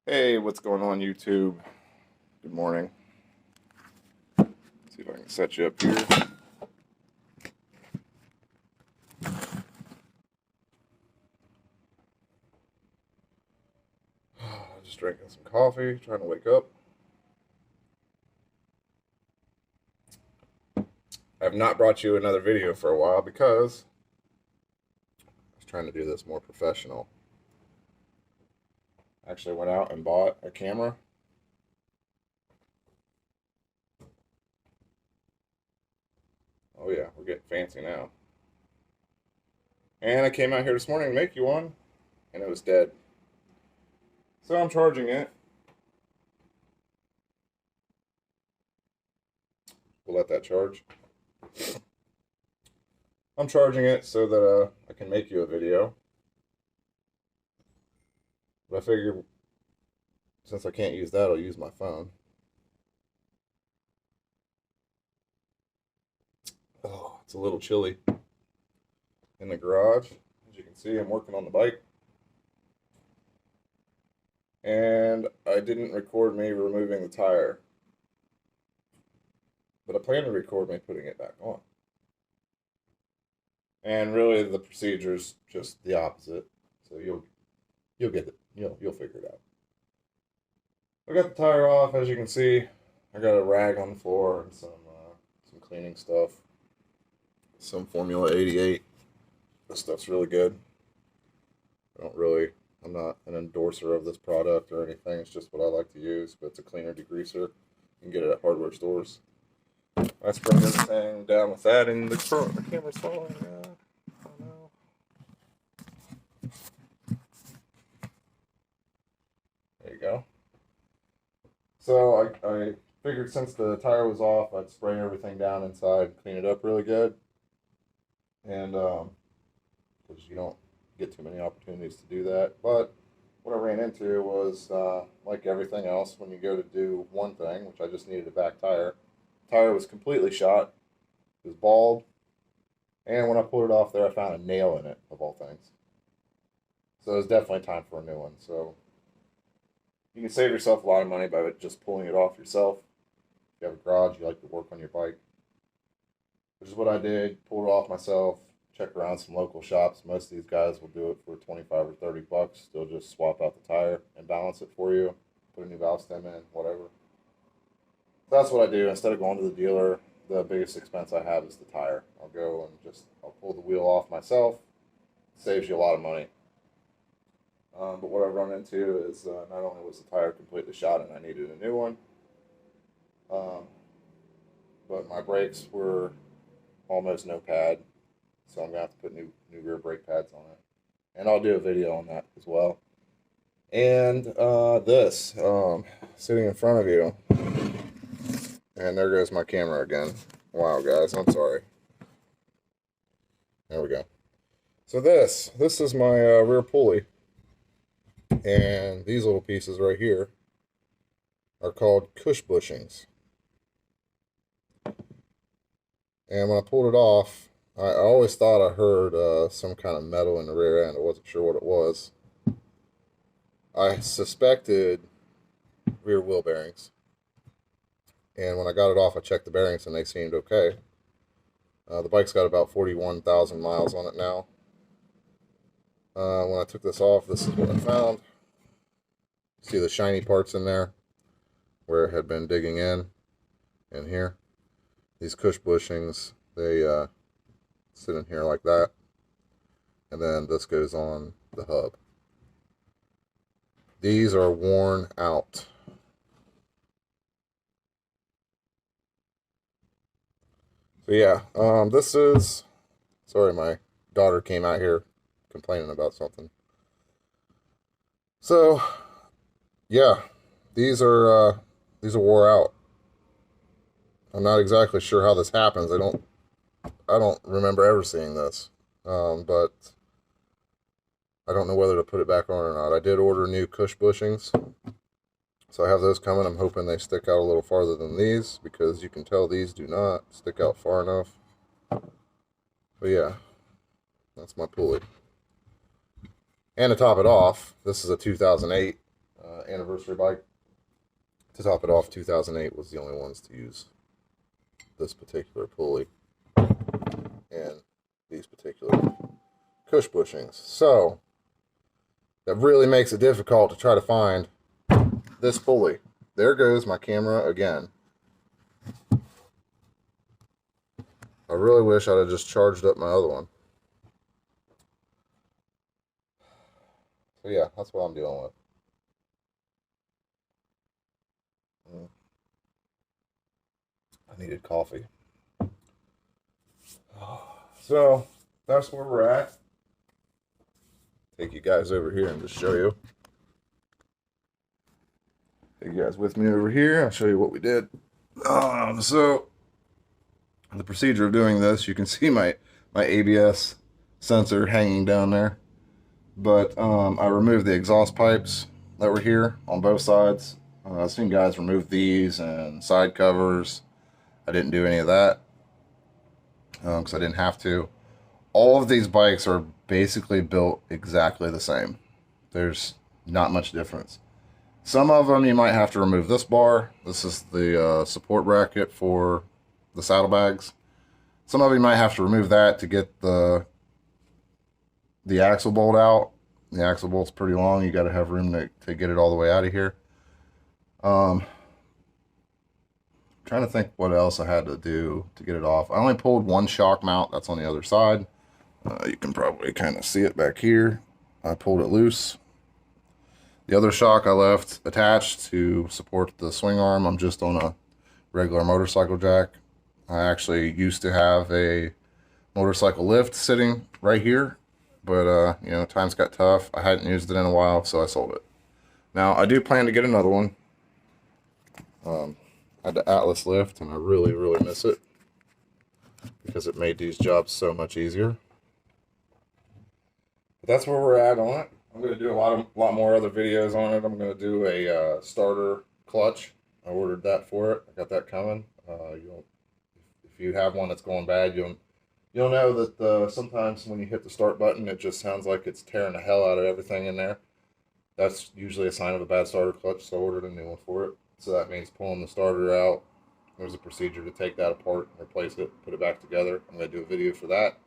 Hey, what's going on, YouTube? Good morning. See if I can set you up here. Just drinking some coffee, trying to wake up. I have not brought you another video for a while because I was trying to do this more professional. I actually went out and bought a camera. Oh yeah, we're getting fancy now. And I came out here this morning to make you one, and it was dead. So I'm charging it. We'll let that charge. I'm charging it so that I can make you a video. But I figure since I can't use that, I'll use my phone. Oh, it's a little chilly in the garage. As you can see, I'm working on the bike. And I didn't record me removing the tire. But I plan to record me putting it back on. And really the procedure's just the opposite. So you'll get it. You'll figure it out. I got the tire off, as you can see. I got a rag on the floor and some cleaning stuff. Some Formula 88. This stuff's really good. I'm not an endorser of this product or anything. It's just what I like to use, but it's a cleaner degreaser. You can get it at hardware stores. I sprayed everything down with that, and the camera's falling. Oh no. There you go. So I figured since the tire was off, I'd spray everything down inside, clean it up really good. And because you don't get too many opportunities to do that. But what I ran into was, like everything else, when you go to do one thing, which I just needed a back tire, the tire was completely shot. It was bald. And when I pulled it off there, I found a nail in it, of all things. So it was definitely time for a new one. So you can save yourself a lot of money by just pulling it off yourself. If you have a garage, you like to work on your bike, which is what I did. Pulled it off myself. Check around some local shops. Most of these guys will do it for 25 or 30 bucks. They'll just swap out the tire and balance it for you, put a new valve stem in, whatever. So that's what I do. Instead of going to the dealer, the biggest expense I have is the tire. I'll pull the wheel off myself. It saves you a lot of money. But what I've run into is not only was the tire completely shot and I needed a new one, but my brakes were almost no pad. So I'm going to have to put new rear brake pads on it. And I'll do a video on that as well. And this, sitting in front of you. And there goes my camera again. Wow, guys, I'm sorry. There we go. So this is my rear pulley. And these little pieces right here are called cush bushings. And when I pulled it off, I always thought I heard some kind of metal in the rear end. I wasn't sure what it was. I suspected rear wheel bearings. And when I got it off, I checked the bearings and they seemed okay. The bike's got about 41,000 miles on it now. When I took this off, this is what I found. See the shiny parts in there where it had been digging in here. These cush bushings, they sit in here like that, and then this goes on the hub. These are worn out. So yeah, this is, sorry, my daughter came out here complaining about something. So yeah, these are wore out. I'm not exactly sure how this happens. I don't remember ever seeing this, but I don't know whether to put it back on or not. I did order new cush bushings, so I have those coming. I'm hoping they stick out a little farther than these, because you can tell these do not stick out far enough. But yeah, that's my pulley. And to top it off, this is a 2008 anniversary bike. To top it off, 2008 was the only ones to use this particular pulley and these particular cush bushings. So that really makes it difficult to try to find this pulley. There goes my camera again. I really wish I'd have just charged up my other one. So yeah, that's what I'm dealing with. I needed coffee. So that's where we're at. Take you guys over here and just show you. Take you guys with me over here. I'll show you what we did. So the procedure of doing this, you can see my ABS sensor hanging down there. But I removed the exhaust pipes that were here on both sides. I've seen guys remove these and side covers. I didn't do any of that because I didn't have to. All of these bikes are basically built exactly the same. There's not much difference. Some of them you might have to remove this bar. This is the support bracket for the saddlebags. Some of you might have to remove that to get the axle bolt out. The axle bolt's pretty long. You got to have room to get it all the way out of here. Trying to think what else I had to do to get it off. I only pulled one shock mount. That's on the other side. You can probably kind of see it back here. I pulled it loose. The other shock I left attached to support the swing arm. I'm just on a regular motorcycle jack. I actually used to have a motorcycle lift sitting right here, but you know, times got tough. I hadn't used it in a while, so I sold it. Now I do plan to get another one. I had the Atlas lift, and I really, really miss it because it made these jobs so much easier. But that's where we're at on it. I'm going to do a lot more other videos on it. I'm going to do a starter clutch. I ordered that for it. I got that coming. If you have one that's going bad, you'll know that sometimes when you hit the start button, it just sounds like it's tearing the hell out of everything in there. That's usually a sign of a bad starter clutch, so I ordered a new one for it. So that means pulling the starter out. There's a procedure to take that apart, replace it, put it back together. I'm going to do a video for that.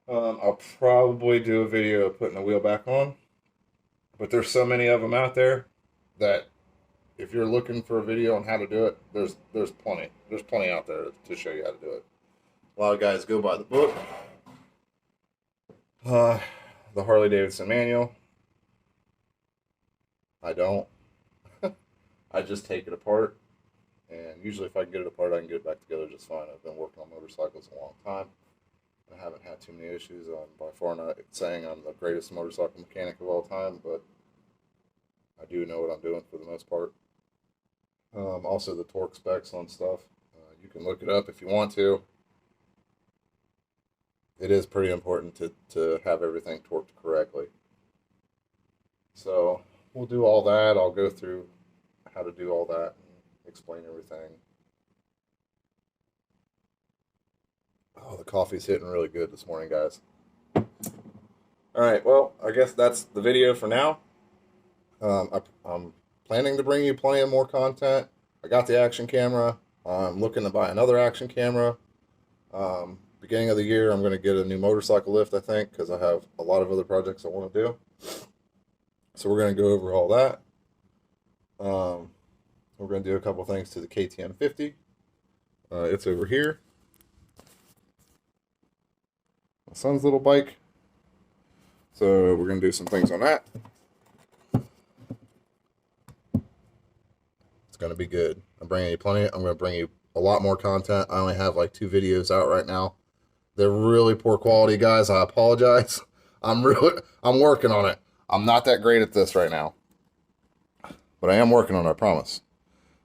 I'll probably do a video of putting the wheel back on. But there's so many of them out there that if you're looking for a video on how to do it, there's plenty. There's plenty out there to show you how to do it. A lot of guys go by the book. The Harley Davidson manual. I don't. I just take it apart, and usually if I can get it apart, I can get it back together just fine. I've been working on motorcycles a long time. I haven't had too many issues. I'm by far not saying I'm the greatest motorcycle mechanic of all time, but I do know what I'm doing for the most part. Also the torque specs on stuff. You can look it up if you want to. It is pretty important to have everything torqued correctly. So we'll do all that. I'll go through how to do all that and explain everything. Oh, the coffee's hitting really good this morning, guys. Alright, well, I guess that's the video for now. I'm planning to bring you plenty of more content. I got the action camera. I'm looking to buy another action camera. Beginning of the year, I'm going to get a new motorcycle lift, I think, because I have a lot of other projects I want to do. So we're going to go over all that. We're going to do a couple things to the KTM 50. It's over here. My son's little bike. So we're going to do some things on that. It's going to be good. I'm bringing you plenty. I'm going to bring you a lot more content. I only have like 2 videos out right now. They're really poor quality, guys. I apologize. I'm working on it. I'm not that great at this right now. But I am working on it, I promise.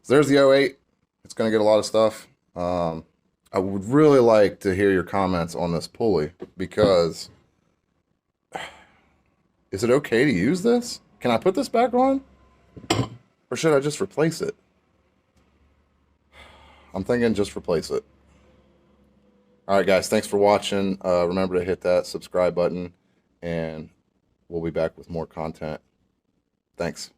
So there's the 08. It's going to get a lot of stuff. I would really like to hear your comments on this pulley because is it okay to use this? Can I put this back on? Or should I just replace it? I'm thinking just replace it. Alright guys, thanks for watching. Remember to hit that subscribe button and we'll be back with more content. Thanks.